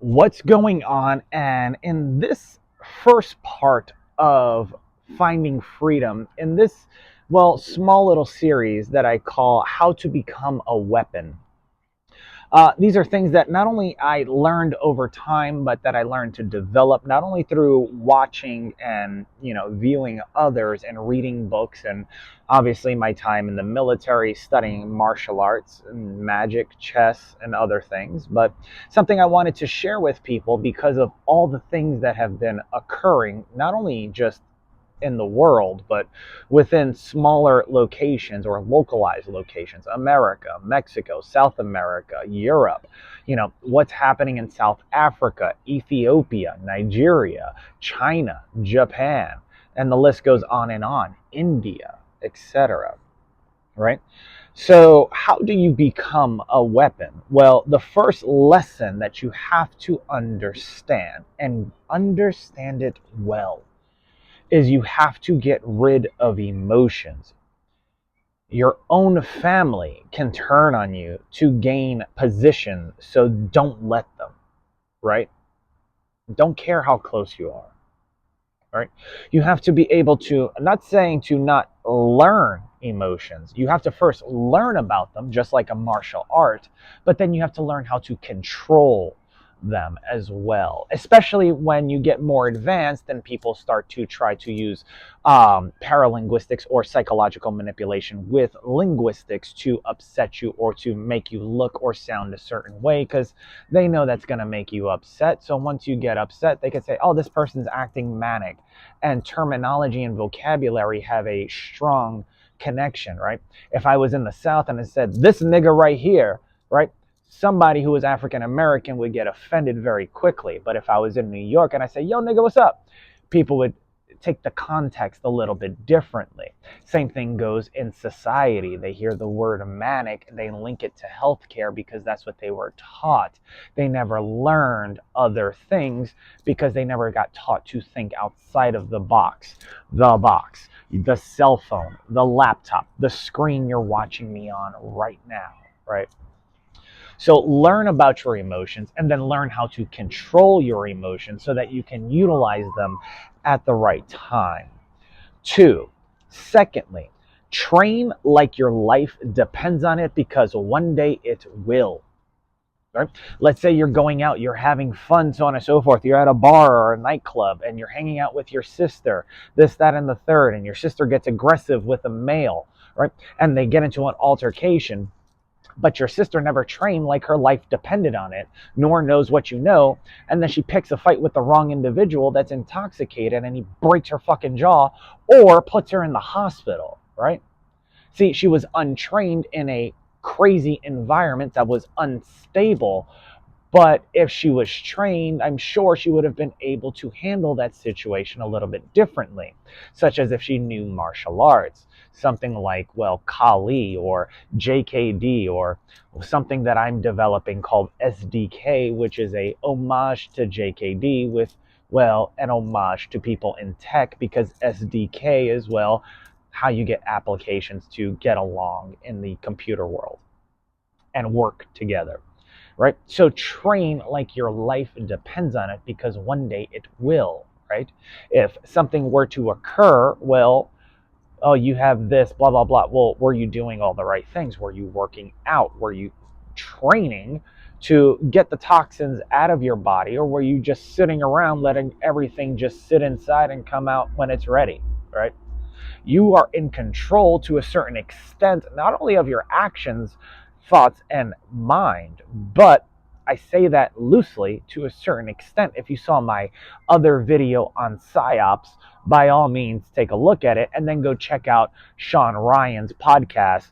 what's going on. And in this first part of Finding Freedom, in this, small little series that I call How to Become a Weapon, these are things that not only I learned over time, but that I learned to develop not only through watching and viewing others and reading books, and obviously my time in the military studying martial arts and magic, chess, and other things, but something I wanted to share with people because of all the things that have been occurring, not only just in the world, but within smaller locations or localized locations: America, Mexico, South America, Europe, what's happening in South Africa, Ethiopia, Nigeria, China, Japan, and the list goes on, India, etc. Right? So, how do you become a weapon? Well, the first lesson that you have to understand, and understand it well, is you have to get rid of emotions. Your own family can turn on you to gain position, so don't let them, right? Don't care how close you are, right? You have to be able to, I'm not saying to not learn emotions. You have to first learn about them, just like a martial art, but then you have to learn how to control them as well, especially when you get more advanced and people start to try to use paralinguistics or psychological manipulation with linguistics to upset you or to make you look or sound a certain way, because they know that's going to make you upset. So once you get upset, they can say, oh, this person's acting manic, and terminology and vocabulary have a strong connection, right? If I was in the South and I said, this nigga right here, right, somebody who is African American would get offended very quickly. But if I was in New York and I say, yo, nigga, what's up? People would take the context a little bit differently. Same thing goes in society. They hear the word manic, they link it to healthcare because that's what they were taught. They never learned other things because they never got taught to think outside of the box. The cell phone, the laptop, the screen you're watching me on right now, right? So learn about your emotions and then learn how to control your emotions so that you can utilize them at the right time. Two, secondly, train like your life depends on it, because one day it will. Right? Let's say you're going out, you're having fun, so on and so forth. You're at a bar or a nightclub and you're hanging out with your sister, this, that, and the third, and your sister gets aggressive with a male, right? And they get into an altercation, but your sister never trained like her life depended on it, nor knows what you know, and then she picks a fight with the wrong individual that's intoxicated and he breaks her fucking jaw or puts her in the hospital, right? See, she was untrained in a crazy environment that was unstable, but if she was trained, I'm sure she would have been able to handle that situation a little bit differently, such as if she knew martial arts, something like, Kali or JKD, or something that I'm developing called SDK, which is a homage to JKD with, an homage to people in tech, because SDK is, how you get applications to get along in the computer world and work together. Right? So train like your life depends on it, because one day it will, right? If something were to occur, oh, you have this, blah, blah, blah. Well, were you doing all the right things? Were you working out? Were you training to get the toxins out of your body? Or were you just sitting around letting everything just sit inside and come out when it's ready, right? You are in control to a certain extent, not only of your actions, thoughts, and mind, but I say that loosely, to a certain extent. If you saw my other video on PsyOps, by all means, take a look at it and then go check out Sean Ryan's podcast.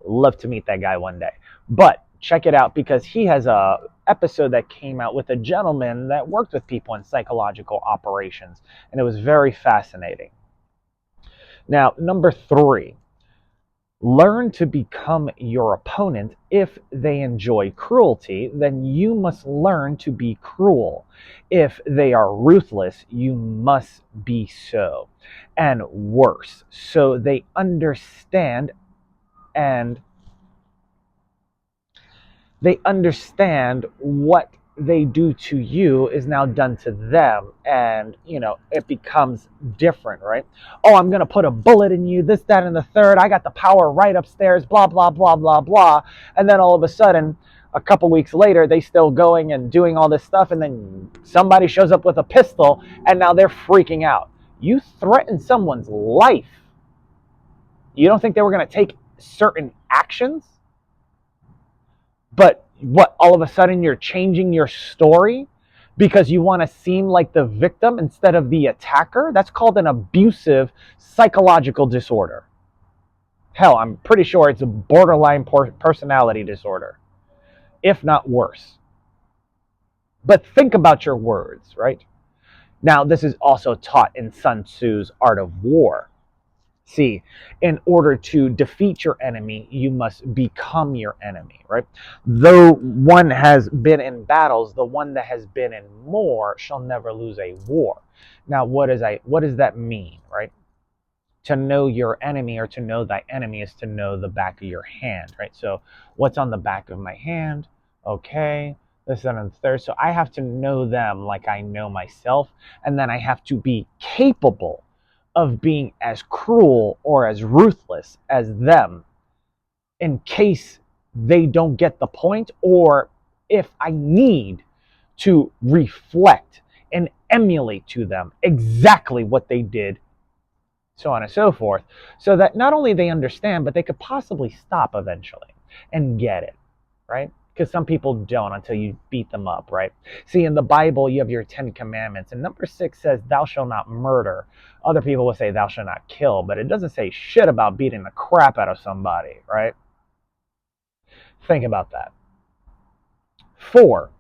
Love to meet that guy one day. But check it out, because he has a episode that came out with a gentleman that worked with people in psychological operations, and it was very fascinating. Now, number three, learn to become your opponent. If they enjoy cruelty, then you must learn to be cruel. If they are ruthless, you must be so. And worse, so they understand, and they understand what they do to you is now done to them, and it becomes different, right? Oh, I'm going to put a bullet in you, this, that, and the third. I got the power right upstairs, blah, blah, blah, blah, blah. And then all of a sudden, a couple weeks later, they still going and doing all this stuff, and then somebody shows up with a pistol, and now they're freaking out. You threaten someone's life. You don't think they were going to take certain actions? But what, all of a sudden you're changing your story because you want to seem like the victim instead of the attacker? That's called an abusive psychological disorder. Hell, I'm pretty sure it's a borderline personality disorder, if not worse. But think about your words, right? Now, this is also taught in Sun Tzu's Art of War. See, in order to defeat your enemy, you must become your enemy, right? Though one has been in battles, the one that has been in more shall never lose a war. Now, what does that mean, right? To know your enemy, or to know thy enemy, is to know the back of your hand, right? So what's on the back of my hand? Okay, this, that, and the third. So I have to know them like I know myself, and then I have to be capable of being as cruel or as ruthless as them in case they don't get the point, or if I need to reflect and emulate to them exactly what they did, so on and so forth, so that not only they understand, but they could possibly stop eventually and get it, right? Because some people don't until you beat them up, right? See, in the Bible, you have your 10 commandments, and number 6 says, thou shalt not murder. Other people will say, thou shalt not kill, but it doesn't say shit about beating the crap out of somebody, right? Think about that. 4,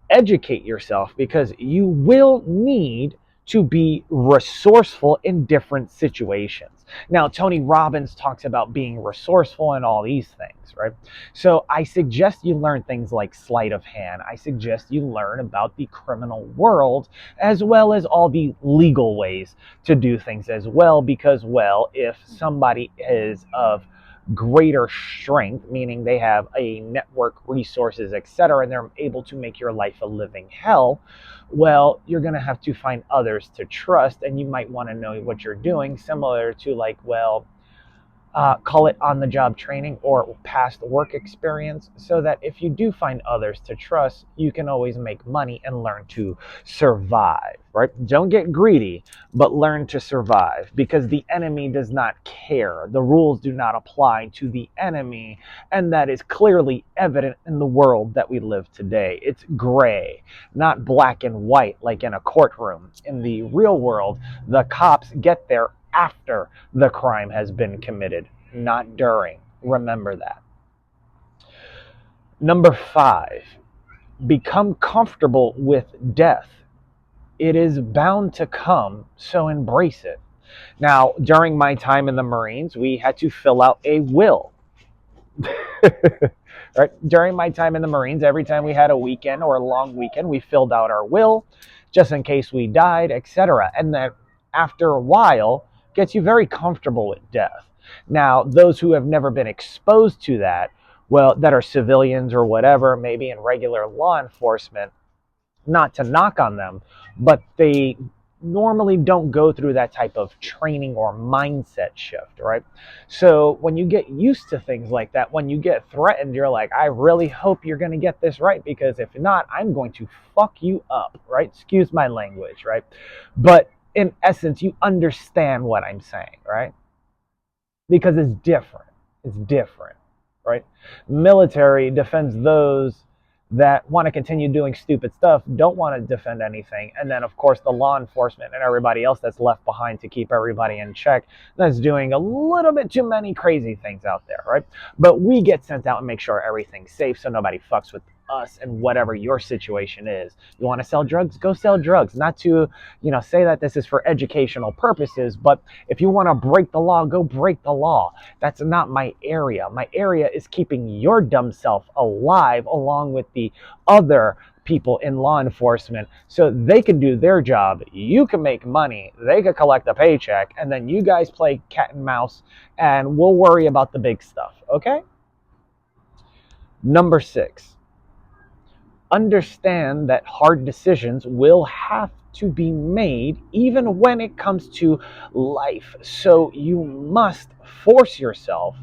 educate yourself, because you will need to be resourceful in different situations. Now, Tony Robbins talks about being resourceful in all these things, right? So I suggest you learn things like sleight of hand. I suggest you learn about the criminal world, as well as all the legal ways to do things as well, because, well, if somebody is of greater strength, meaning they have a network, resources, etc., and they're able to make your life a living hell, well, you're going to have to find others to trust, and you might want to know what you're doing, similar to, like, well, call it on the job training or past work experience, so that if you do find others to trust, you can always make money and learn to survive, right? Don't get greedy, but learn to survive, because the enemy does not care. The rules do not apply to the enemy, and that is clearly evident in the world that we live today. It's gray, not black and white like in a courtroom. In the real world, the cops get there after the crime has been committed, not during. Remember that. Number 5, become comfortable with death. It is bound to come, so embrace it. Now, during my time in the Marines, we had to fill out a will. Right? During my time in the Marines, every time we had a weekend or a long weekend, we filled out our will just in case we died, etc. And then after a while, gets you very comfortable with death. Now, those who have never been exposed to that, well, that are civilians or whatever, maybe in regular law enforcement, not to knock on them, but they normally don't go through that type of training or mindset shift, right? So when you get used to things like that, when you get threatened, you're like, I really hope you're going to get this right, because if not, I'm going to fuck you up, right? Excuse my language, right? But in essence, you understand what I'm saying, right? Because it's different. It's different, right? Military defends those that want to continue doing stupid stuff, don't want to defend anything. And then, of course, the law enforcement and everybody else that's left behind to keep everybody in check, that's doing a little bit too many crazy things out there, right? But we get sent out and make sure everything's safe so nobody fucks with us and whatever your situation is. You want to sell drugs? Go sell drugs. Not to, say that this is for educational purposes, but if you want to break the law, go break the law. That's not my area. My area is keeping your dumb self alive along with the other people in law enforcement so they can do their job. You can make money. They can collect a paycheck, and then you guys play cat and mouse, and we'll worry about the big stuff, okay? Number 6, Understand that hard decisions will have to be made even when it comes to life. So you must force yourself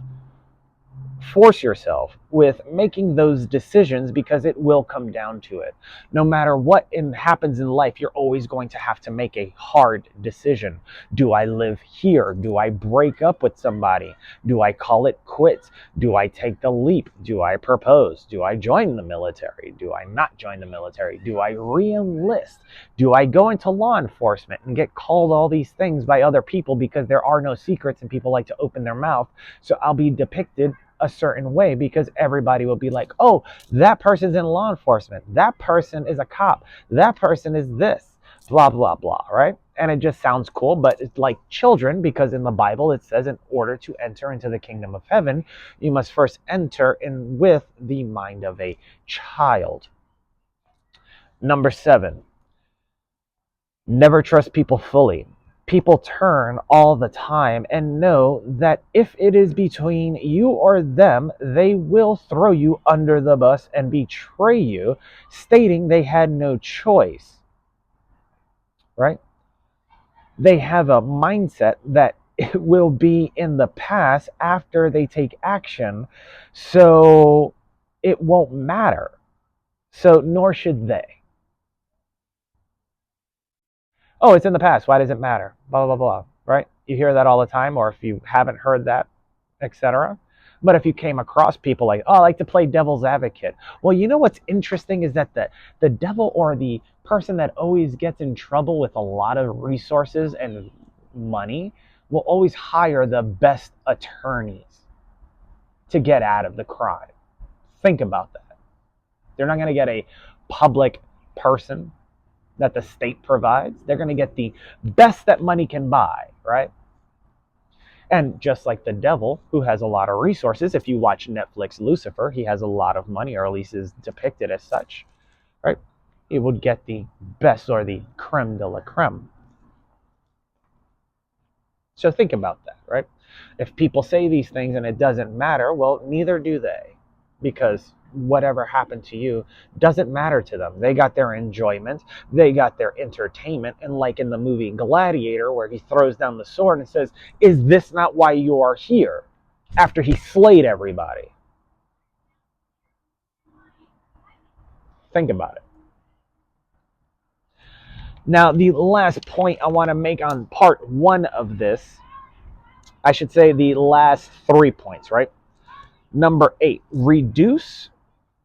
with making those decisions, because it will come down to it. No matter what happens in life, you're always going to have to make a hard decision. Do I live here? Do I break up with somebody? Do I call it quits? Do I take the leap? Do I propose? Do I join the military? Do I not join the military? Do I re-enlist? Do I go into law enforcement and get called all these things by other people because there are no secrets and people like to open their mouth? So I'll be depicted a certain way because everybody will be like, oh, that person's in law enforcement, that person is a cop, that person is this, blah blah blah, right? And it just sounds cool, but it's like children, because in the Bible it says in order to enter into the kingdom of heaven, you must first enter in with the mind of a child. Number 7, never trust people fully. People turn all the time, and know that if it is between you or them, they will throw you under the bus and betray you, stating they had no choice, right? They have a mindset that it will be in the past after they take action, so it won't matter. So, nor should they. Oh, it's in the past. Why does it matter? Blah, blah, blah. Right? You hear that all the time, or if you haven't heard that, etc. But if you came across people like, oh, I like to play devil's advocate. Well, you know what's interesting is that the devil, or the person that always gets in trouble with a lot of resources and money, will always hire the best attorneys to get out of the crime. Think about that. They're not going to get a public person that the state provides. They're going to get the best that money can buy, right? And just like the devil, who has a lot of resources, if you watch Netflix Lucifer, he has a lot of money, or at least is depicted as such, right? He would get the best, or the creme de la creme. So think about that, right? If people say these things and it doesn't matter, well, neither do they, because whatever happened to you doesn't matter to them. They got their enjoyment, they got their entertainment, and like in the movie Gladiator, where he throws down the sword and says, "Is this not why you are here?" After he slayed everybody. Think about it. Now, the last point I want to make on part 1 of this, I should say the last 3 points, right? Number 8, reduce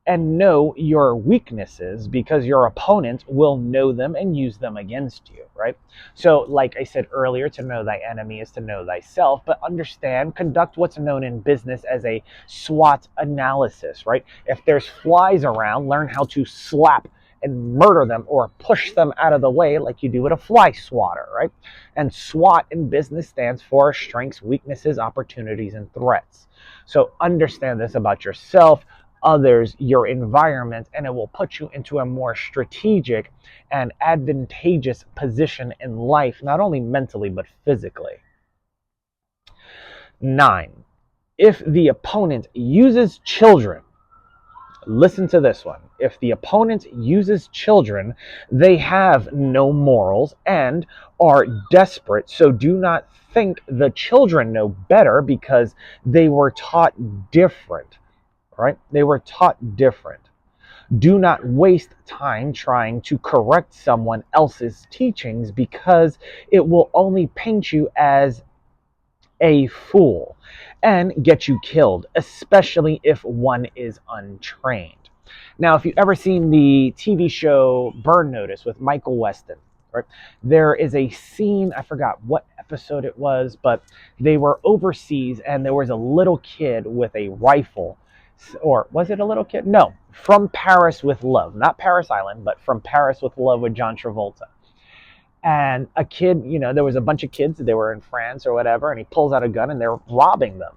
and know your weaknesses, because your opponent will know them and use them against you, right? So, like I said earlier, to know thy enemy is to know thyself, but understand, conduct what's known in business as a SWOT analysis, right? If there's flies around, learn how to slap and murder them, or push them out of the way like you do with a fly swatter, right? And SWOT in business stands for strengths, weaknesses, opportunities, and threats. So understand this about yourself, others, your environment, and it will put you into a more strategic and advantageous position in life, not only mentally but physically. 9, if the opponent uses children, listen to this one. If the opponent uses children, they have no morals and are desperate. So do not think the children know better, because they were taught different, right? They were taught different. Do not waste time trying to correct someone else's teachings, because it will only paint you as a fool and get you killed, especially if one is untrained. Now, if you've ever seen the TV show Burn Notice with Michael Weston, right, there is a scene, I forgot what episode it was, but they were overseas and there was a little kid with a rifle. Or was it a little kid? No, From Paris with Love. Not Paris Island, but From Paris with Love with John Travolta. And a kid, there was a bunch of kids, they were in France or whatever, and he pulls out a gun and they're robbing them.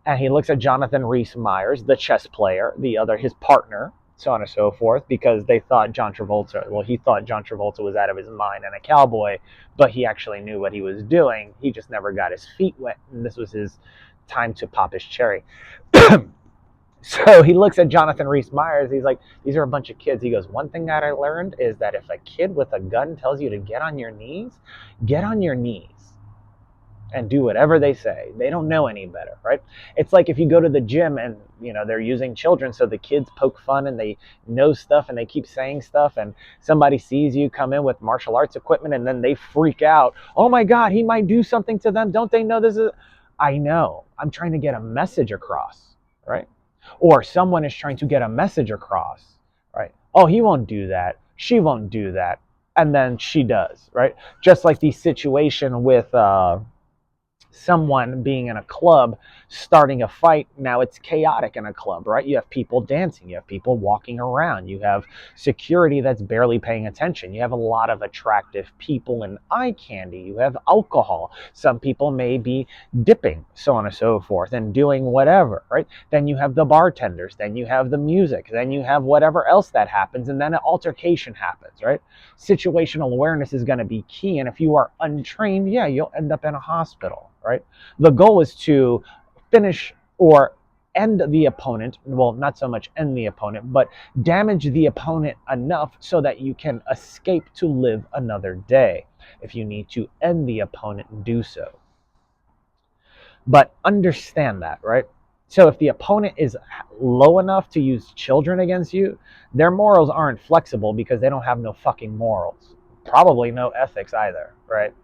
And he looks at Jonathan Rhys-Meyers, the chess player, his partner, so on and so forth, because he thought John Travolta was out of his mind and a cowboy, but he actually knew what he was doing. He just never got his feet wet, and this was his time to pop his cherry. So he looks at Jonathan Rhys Myers. He's like, these are a bunch of kids. He goes, one thing that I learned is that if a kid with a gun tells you to get on your knees and do whatever they say. They don't know any better, right? It's like if you go to the gym and they're using children, so the kids poke fun and they know stuff and they keep saying stuff, and somebody sees you come in with martial arts equipment and then they freak out. Oh my God, he might do something to them. Don't they know this is? I know. I'm trying to get a message across, right? Or someone is trying to get a message across, right? Oh, he won't do that. She won't do that. And then she does, right? Just like the situation with someone being in a club starting a fight. Now it's chaotic in a club, right? You have people dancing, you have people walking around, you have security that's barely paying attention, you have a lot of attractive people and eye candy, you have alcohol, some people may be dipping, so on and so forth, and doing whatever, right? Then you have the bartenders, then you have the music, then you have whatever else that happens, and then an altercation happens, right? Situational awareness is going to be key, and if you are untrained, yeah, you'll end up in a hospital, right? The goal is to finish or end the opponent. Well, not so much end the opponent, but damage the opponent enough so that you can escape to live another day. If you need to end the opponent, do so. But understand that, right? So if the opponent is low enough to use children against you, their morals aren't flexible because they don't have no fucking morals. Probably no ethics either, right?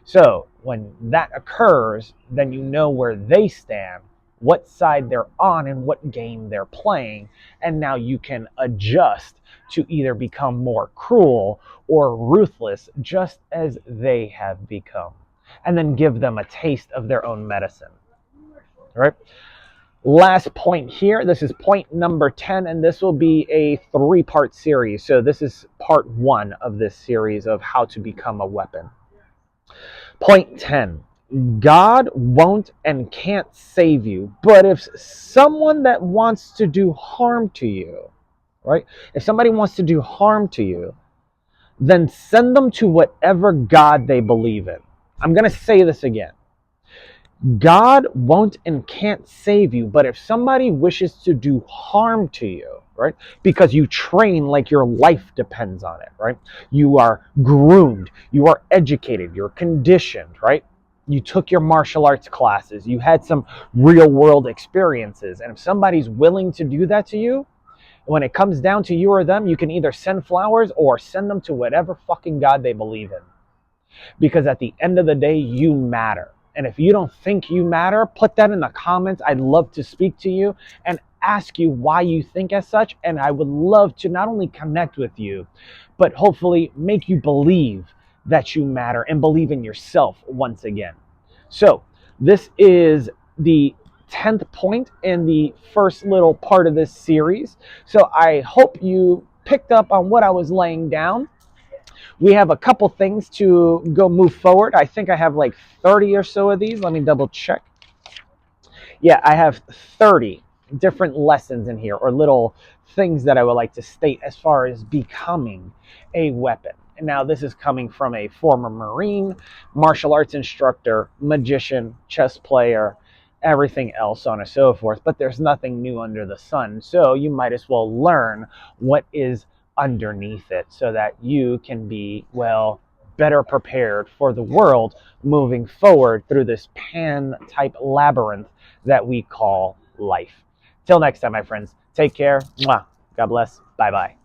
So when that occurs, then you know where they stand, what side they're on, and what game they're playing. And now you can adjust to either become more cruel or ruthless, just as they have become. And then give them a taste of their own medicine. All right? Last point here. This is point number 10, and this will be a 3-part series. So this is part 1 of this series of how to become a weapon. Point 10. God won't and can't save you, but if someone that wants to do harm to you, right? If somebody wants to do harm to you, then send them to whatever God they believe in. I'm going to say this again. God won't and can't save you, but if somebody wishes to do harm to you, right? Because you train like your life depends on it, right? You are groomed, you are educated, you're conditioned, right? You took your martial arts classes, you had some real world experiences, and if somebody's willing to do that to you, when it comes down to you or them, you can either send flowers or send them to whatever fucking God they believe in. Because at the end of the day, you matter. And if you don't think you matter, put that in the comments. I'd love to speak to you and ask you why you think as such. And I would love to not only connect with you, but hopefully make you believe that you matter and believe in yourself once again. So this is the 10th point in the first little part of this series. So I hope you picked up on what I was laying down. We have a couple things to go move forward. I think I have like 30 or so of these. Let me double check. Yeah, I have 30 different lessons in here, or little things that I would like to state as far as becoming a weapon. And now this is coming from a former Marine, martial arts instructor, magician, chess player, everything else, on and so forth. But there's nothing new under the sun. So you might as well learn what is underneath it so that you can be, well, better prepared for the world moving forward through this pan type labyrinth that we call life. Till next time, my friends, take care. Mwah. God bless. Bye bye.